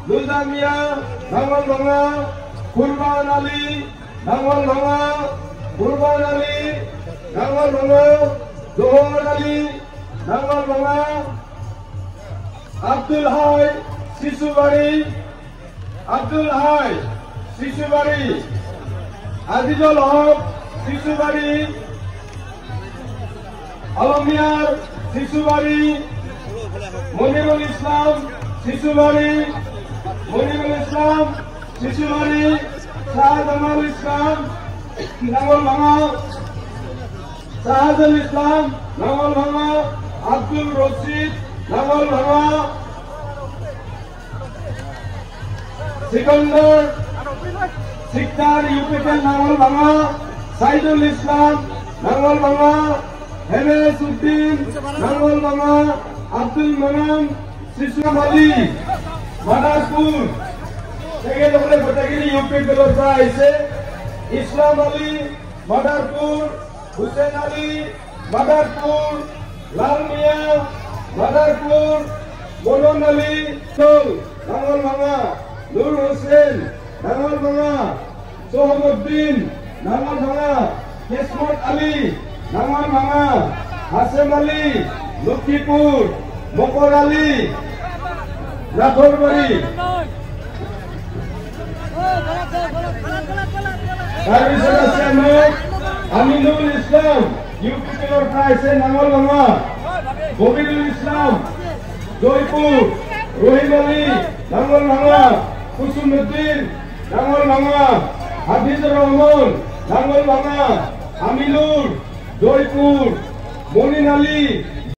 লুজামিয়া নাঙ্গলভাঙা কুরবান আলী নাঙ্গলভাঙা কুরবান আলী নাঙ্গলভাঙা জোহর আলী নাঙ্গলভাঙা আব্দুল হাই শিশুবাড়ি আব্দুল হাই শিশুবাড়ি আজিজুল হক শিশুবাড়ি আলমিয়ার শিশুবাড়ি মনিরুল ইসলাম শিশুবাড়ি মনিরুল ইসলাম শিশুবাড়ি শাহজামাল ইসলাম নাঙ্গলভাঙা শাহজাল ইসলাম নাঙ্গলভাঙা আব্দুল রশিদ নাঙ্গলভাঙা সিকন্দর শিকদার ইউপিটেল নাঙ্গলভাঙা সাইদুল ইসলাম নাঙ্গলভাঙা হেমেশ উদ্দিন নাঙ্গলভাঙা আব্দুল মানান শিশুরাম আলী মাদারপুর থেকে লোকের গোটাগিরি ইউপিটেলের পৰা আহিছে ইসলাম আলী মাদারপুর হুসেন আলী মাদারপুর লাল মিয়া মাদারপুর মনন আলী নাঙ্গলভাঙা নূর হোসেন নাঙ্গলভাঙা সোহমউদ্দিন নাঙ্গলভাঙা কিসমত আলী নাঙ্গলভাঙা হাসেম আলী লক্ষ্মীপুর মকর আলী রাথরবাড়ি তাৰপিছত আছে আমাৰ আমিনুল ইসলাম ইউপিটেলৰ পৰা আহিছে নাঙ্গলভাঙা ববিৰুল ইসলাম জয়পুৰ ৰহিম আলী নাঙ্গলভাঙা কুসুমউদ্দিন নাঙ্গলভাঙা হাফিজুৰ ৰহমান নাঙ্গলভাঙা আমিনুৰ জয়পুৰ মনিন আলী